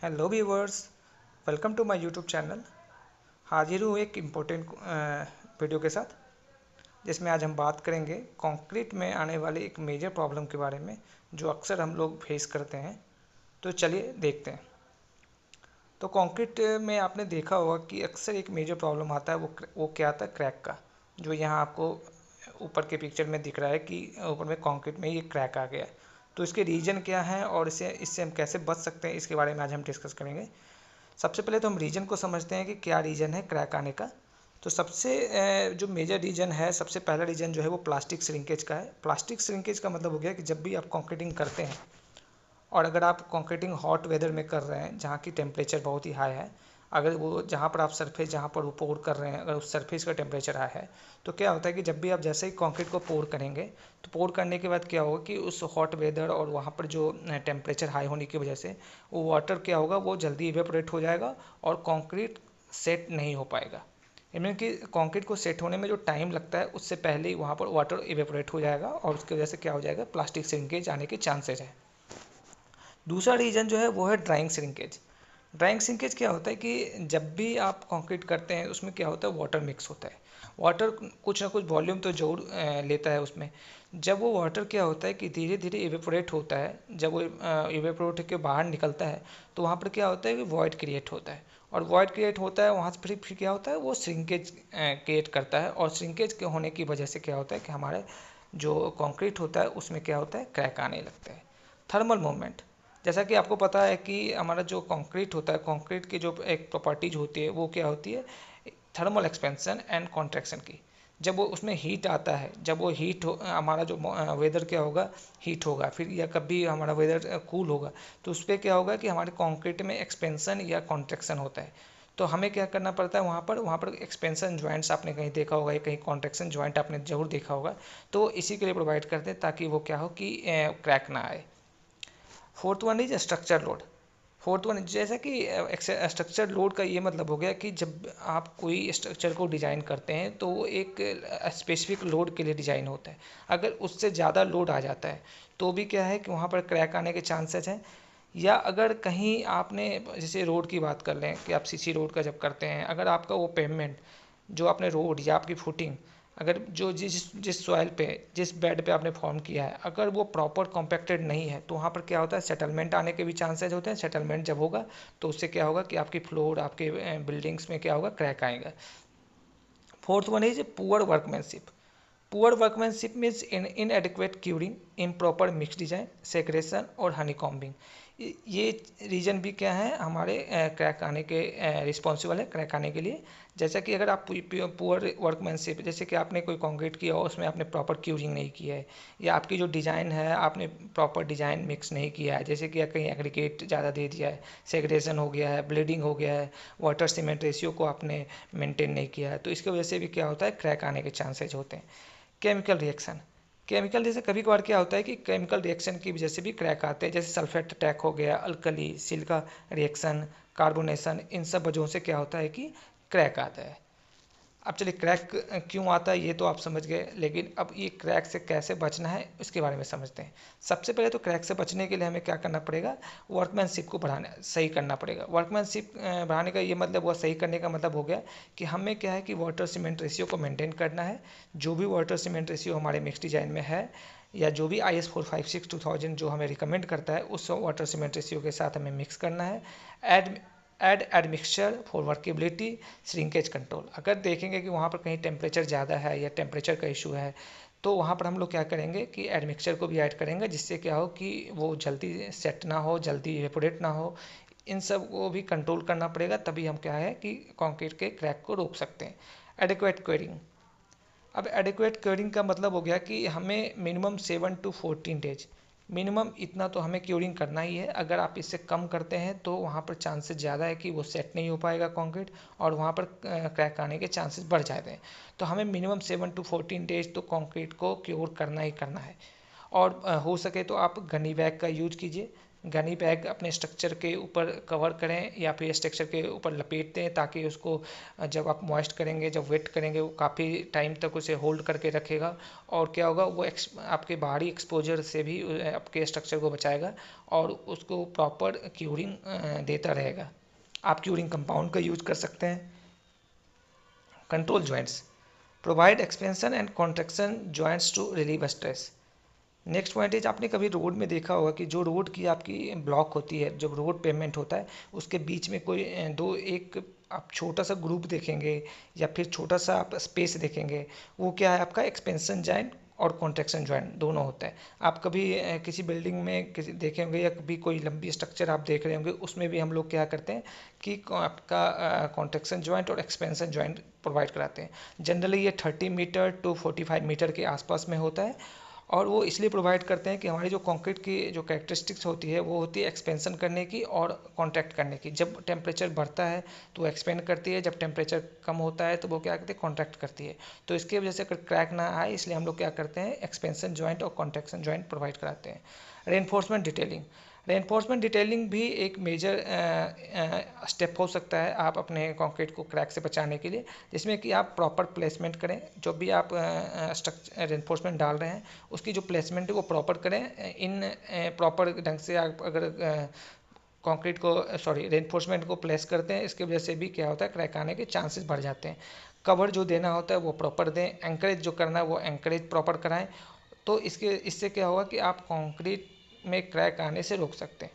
Hello viewers, welcome to my YouTube channel. हाजिर हूँ एक इम्पोर्टेंट वीडियो के साथ, जिसमें आज हम बात करेंगे कंक्रीट में आने वाली एक मेजर प्रॉब्लम के बारे में, जो अक्सर हम लोग फेस करते हैं। तो चलिए देखते हैं। तो कंक्रीट में आपने देखा होगा कि अक्सर एक मेजर प्रॉब्लम आता है, वो क्या आता है, क्रैक का। जो यहाँ आपको ऊपर के पिक्चर में दिख रहा है कि ऊपर में कंक्रीट में ये क्रैक आ गया है। तो इसके रीज़न क्या है और इससे हम कैसे बच सकते हैं, इसके बारे में आज हम डिस्कस करेंगे। सबसे पहले तो हम रीजन को समझते हैं कि क्या रीजन है क्रैक आने का। तो सबसे जो मेजर रीजन है, सबसे पहला रीजन जो है वो प्लास्टिक श्रिंकेज का है। प्लास्टिक श्रिंकेज का मतलब हो गया कि जब भी आप कंक्रीटिंग करते हैं, और अगर आप कंक्रीटिंग हॉट वेदर में कर रहे हैं जहाँ की टेम्परेचर बहुत ही हाई है, अगर वो जहाँ पर आप सरफेस जहाँ पर वो पोर कर रहे हैं, अगर उस सरफेस का टेम्परेचर हाई है, तो क्या होता है कि जब भी आप जैसे ही कंक्रीट को पोर करेंगे, तो पोर करने के बाद क्या होगा कि उस हॉट वेदर और वहाँ पर जो टेम्परेचर हाई होने की वजह से वो वाटर क्या होगा, वो जल्दी इवेपोरेट हो जाएगा और कंक्रीट सेट नहीं हो पाएगा। मीन कि कंक्रीट को सेट होने में जो टाइम लगता है, उससे पहले ही वहाँ पर वाटर इवेपोरेट हो जाएगा और उसकी वजह से क्या हो जाएगा, प्लास्टिक श्रिंकेज आने के चांसेस है। दूसरा रीज़न जो है वो है ड्राइंग श्रिंकेज। ड्राइंग श्रिंकेज क्या होता है कि जब भी आप कंक्रीट करते हैं, उसमें क्या होता है, वाटर मिक्स होता है। वाटर कुछ ना कुछ वॉल्यूम तो जरूर लेता है उसमें। जब वो वाटर क्या होता है कि धीरे धीरे इवेपोरेट होता है, जब वो इवेपोरेट के बाहर निकलता है, तो वहाँ पर क्या होता है कि वॉइड क्रिएट होता है। और वॉइड क्रिएट होता है, वहाँ से फिर क्या होता है, वो श्रिंकेज क्रिएट करता है। और श्रिंकेज के होने की वजह से क्या होता है कि हमारे जो कंक्रीट होता है उसमें क्या होता है, क्रैक आने लगता है। थर्मल मूवमेंट, जैसा कि आपको पता है कि हमारा जो कंक्रीट होता है, कंक्रीट की जो एक प्रॉपर्टीज होती है वो क्या होती है, थर्मल एक्सपेंशन एंड कॉन्ट्रैक्शन की। जब वो उसमें हीट आता है, जब वो हीट हो, हमारा जो वेदर क्या होगा, हीट होगा, फिर या कभी हमारा वेदर कूल होगा, तो उस पर क्या होगा कि हमारे कंक्रीट में एक्सपेंशन या कॉन्ट्रैक्शन होता है। तो हमें क्या करना पड़ता है, वहाँ पर एक्सपेंशन जॉइंट्स आपने कहीं देखा होगा या कहीं कॉन्ट्रैक्शन जॉइंट आपने जरूर देखा होगा। तो इसी के लिए प्रोवाइड करते हैं ताकि वो क्या हो कि क्रैक ना आए। Fourth one is structure load. Fourth one जैसा कि स्ट्रक्चर लोड का ये मतलब हो गया कि जब आप कोई स्ट्रक्चर को डिज़ाइन करते हैं, तो वो एक स्पेसिफिक लोड के लिए डिज़ाइन होता है। अगर उससे ज़्यादा लोड आ जाता है, तो भी क्या है कि वहाँ पर क्रैक आने के चांसेस हैं। या अगर कहीं आपने, जैसे रोड की बात कर लें कि आप सीसी रोड का जब करते हैं, अगर आपका वो पेवमेंट, जो आपने रोड या आपकी फुटिंग, अगर जो जिस जिस सॉइल पे, जिस बेड पे आपने फॉर्म किया है, अगर वो प्रॉपर कॉम्पैक्टेड नहीं है, तो वहाँ पर क्या होता है, सेटलमेंट आने के भी चांसेस होते हैं। सेटलमेंट जब होगा, तो उससे क्या होगा कि आपकी फ्लोर, आपके बिल्डिंग्स में क्या होगा, क्रैक आएगा। Fourth one is poor workmanship. Poor workmanship means इनएडिक्वेट curing, improper mix design, segregation और हनी कॉम्बिंग। ये रीजन भी क्या है, हमारे क्रैक आने के रिस्पॉन्सिबल है, क्रैक आने के लिए। जैसा कि अगर आप पुअर वर्कमैनशिप, जैसे कि आपने कोई कंक्रीट किया हो, उसमें आपने प्रॉपर क्यूरिंग नहीं किया है, या आपकी जो डिज़ाइन है आपने प्रॉपर डिज़ाइन मिक्स नहीं किया है, जैसे कि कहीं एग्रीगेट ज़्यादा दे दिया है, सेग्रेशन हो गया है, ब्लीडिंग हो गया है, वाटर सीमेंट रेशियो को आपने मेंटेन नहीं किया है, तो इसकी वजह से भी क्या होता है, क्रैक आने के चांसेज होते हैं। केमिकल रिएक्शन, केमिकल जैसे कभी कभार क्या होता है कि केमिकल रिएक्शन की वजह से भी क्रैक आते हैं, जैसे सल्फेट अटैक हो गया, अल्कली सिलिका रिएक्शन, कार्बोनेशन, इन सब वजहों से क्या होता है कि क्रैक आता है। अब चलिए क्रैक क्यों आता है ये तो आप समझ गए, लेकिन अब ये क्रैक से कैसे बचना है इसके बारे में समझते हैं। सबसे पहले तो क्रैक से बचने के लिए हमें क्या करना पड़ेगा, वर्कमैनशिप को बढ़ाना, सही करना पड़ेगा। वर्कमैनशिप बढ़ाने का ये मतलब हुआ, सही करने का मतलब हो गया कि हमें क्या है कि वाटर सीमेंट रेशियो को मेंटेन करना है। जो भी वाटर सीमेंट रेशियो हमारे मिक्स डिजाइन में है, या जो भी IS 456-2000 जो हमें रिकमेंड करता है, उस वाटर सीमेंट रेशियो के साथ हमें मिक्स करना है। Ad ad admixture for workability, shrinkage control. अगर देखेंगे कि वहाँ पर कहीं टेम्परेचर ज़्यादा है या टेम्परेचर का इशू है, तो वहाँ पर हम लोग क्या करेंगे कि एडमिक्सचर को भी ऐड करेंगे, जिससे क्या हो कि वो जल्दी सेट ना हो, जल्दी इवेपोरेट ना हो। इन सब को भी कंट्रोल करना पड़ेगा, तभी हम क्या है कि कंक्रीट के क्रैक को रोक सकते हैं। Adequate quarrying. अब एडिक्वेट क्योरिंग का मतलब हो गया कि हमें मिनिमम 7 to 14 डेज, मिनिमम इतना तो हमें क्योरिंग करना ही है। अगर आप इससे कम करते हैं, तो वहाँ पर चांसेस ज़्यादा है कि वो सेट नहीं हो पाएगा कंक्रीट, और वहाँ पर क्रैक आने के चांसेस बढ़ जाते हैं। तो हमें मिनिमम 7 to 14 डेज तो कंक्रीट को क्योर करना ही करना है। और हो सके तो आप गनी बैग का यूज कीजिए, गनी बैग अपने स्ट्रक्चर के ऊपर कवर करें या फिर स्ट्रक्चर के ऊपर लपेट दें, ताकि उसको जब आप मॉइस्ट करेंगे, जब वेट करेंगे, वो काफ़ी टाइम तक उसे होल्ड करके रखेगा। और क्या होगा, वो आपके बाहरी एक्सपोजर से भी आपके स्ट्रक्चर को बचाएगा और उसको प्रॉपर क्यूरिंग देता रहेगा। आप क्यूरिंग कंपाउंड का यूज कर सकते हैं। Control joints provide expansion and contraction joints to relieve stress. Next point is, आपने कभी रोड में देखा होगा कि जो रोड की आपकी ब्लॉक होती है, जब रोड पेमेंट होता है, उसके बीच में कोई दो एक आप छोटा सा ग्रुप देखेंगे या फिर छोटा सा आप स्पेस देखेंगे, वो क्या है, आपका एक्सपेंशन जॉइंट और कॉन्ट्रैक्शन जॉइंट दोनों होता है। आप कभी किसी बिल्डिंग में किसी देखे होंगे या कभी कोई लंबी स्ट्रक्चर आप देख रहे होंगे, उसमें भी हम लोग क्या करते हैं कि आपका कॉन्ट्रैक्शन जॉइंट और एक्सपेंशन जॉइंट प्रोवाइड कराते हैं। जनरली ये 30 मीटर टू 45 मीटर के आसपास में होता है, और वो इसलिए प्रोवाइड करते हैं कि हमारी जो कंक्रीट की जो कैरेक्टरिस्टिक्स होती है, वो होती है एक्सपेंशन करने की और कॉन्ट्रैक्ट करने की। जब टेम्परेचर बढ़ता है तो एक्सपेंड करती है, जब टेम्परेचर कम होता है तो वो क्या करती है, कॉन्ट्रैक्ट करती है। तो इसकी वजह से अगर क्रैक ना आए, इसलिए हम लोग क्या करते हैं, एक्सपेंशन जॉइंट और कॉन्ट्रैक्शन जॉइंट प्रोवाइड कराते हैं। रेनफोर्समेंट डिटेलिंग, रेनफोर्समेंट डिटेलिंग भी एक मेजर स्टेप हो सकता है आप अपने कंक्रीट को क्रैक से बचाने के लिए, जिसमें कि आप प्रॉपर प्लेसमेंट करें। जो भी आप स्ट्रक्चर रेनफोर्समेंट डाल रहे हैं, उसकी जो प्लेसमेंट है वो प्रॉपर करें। इन प्रॉपर ढंग से आप अगर कंक्रीट को रेनफोर्समेंट को प्लेस करते हैं, इसकी वजह से भी क्या होता है, क्रैक आने के चांसेस बढ़ जाते हैं। कवर जो देना होता है वो प्रॉपर दें, एंकरेज जो करना है वो एंकरेज प्रॉपर कराएं। तो इससे क्या होगा कि आप कंक्रीट में क्रैक आने से रोक सकते हैं।